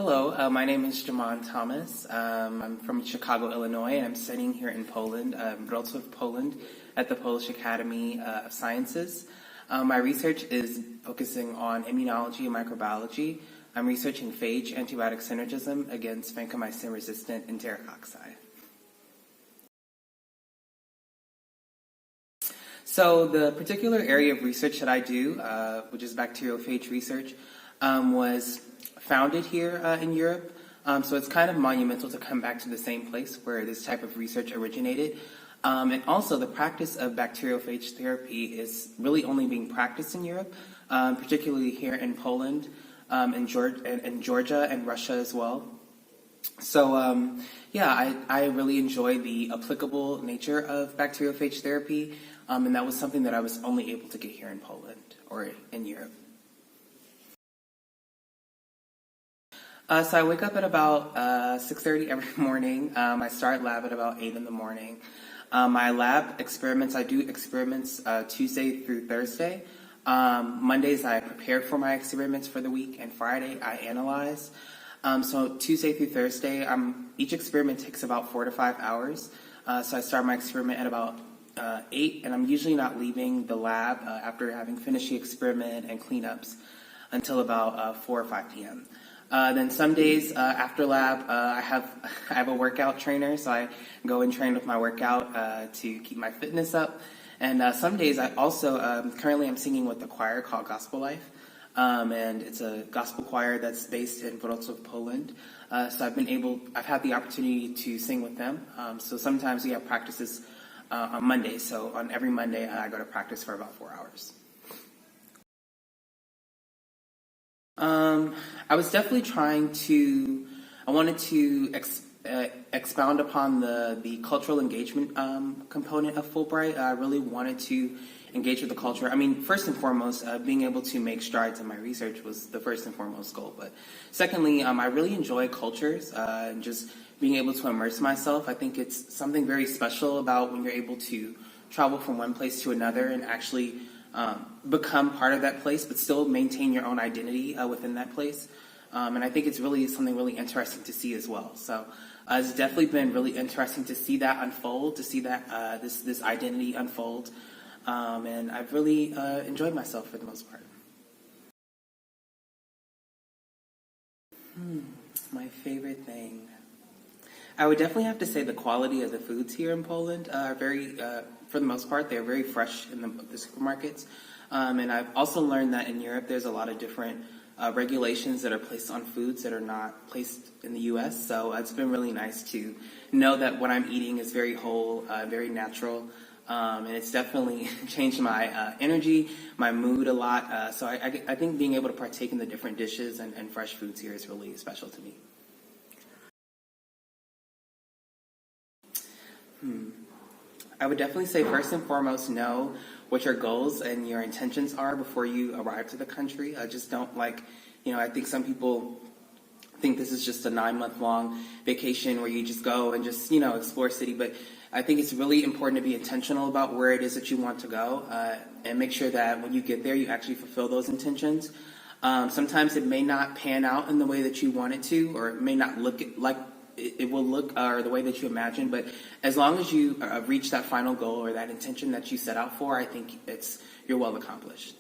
Hello, my name is Jamon Thomas. I'm from Chicago, Illinois, and I'm studying here in Poland, Wrocław, Poland, at the Polish Academy of Sciences. My research is focusing on immunology and microbiology. I'm researching phage antibiotic synergism against vancomycin-resistant enterococci. So the particular area of research that I do, which is bacteriophage research, was founded here in Europe. So it's kind of monumental to come back to the same place where this type of research originated. And also the practice of bacteriophage therapy is really only being practiced in Europe, particularly here in Poland, in Georgia and Russia as well. So I really enjoy the applicable nature of bacteriophage therapy, and that was something that I was only able to get here in Poland or in Europe. So I wake up at about 6:30 every morning. I start lab at about 8 in the morning. My lab experiments, I do experiments Tuesday through Thursday. Mondays I prepare for my experiments for the week, and Friday I analyze. So Tuesday through Thursday, each experiment takes about 4 to 5 hours. So I start my experiment at about 8, and I'm usually not leaving the lab after having finished the experiment and cleanups until about 4 or 5 p.m. Then some days after lab, I have a workout trainer, so I go and train with my workout to keep my fitness up. And some days I also, currently I'm singing with a choir called Gospel Life, and it's a gospel choir that's based in Wrocław, Poland. So I've had the opportunity to sing with them. So sometimes we have practices on Mondays. So on every Monday, I go to practice for about 4 hours. I was definitely I wanted to expound upon the cultural engagement component of Fulbright. I really wanted to engage with the culture. I mean, first and foremost, being able to make strides in my research was the first and foremost goal. But secondly, I really enjoy cultures and just being able to immerse myself. I think it's something very special about when you're able to travel from one place to another and actually become part of that place, but still maintain your own identity within that place. And I think it's really something really interesting to see as well. So it's definitely been really interesting to see that unfold, to see that this identity unfold. And I've really enjoyed myself for the most part. My favorite thing. I would definitely have to say the quality of the foods here in Poland are very, for the most part, they're very fresh in the supermarkets. And I've also learned that in Europe there's a lot of different regulations that are placed on foods that are not placed in the U.S. So it's been really nice to know that what I'm eating is very whole, very natural. And it's definitely changed my energy, my mood a lot. So I think being able to partake in the different dishes and fresh foods here is really special to me. I would definitely say first and foremost, know what your goals and your intentions are before you arrive to the country. Just don't I think some people think this is just a 9-month-long vacation where you just go and just, explore a city. But I think it's really important to be intentional about where it is that you want to go and make sure that when you get there, you actually fulfill those intentions. Sometimes it may not pan out in the way that you want it to, or it may not look like it will look or the way that you imagine, but as long as you reach that final goal or that intention that you set out for, I think you're well accomplished.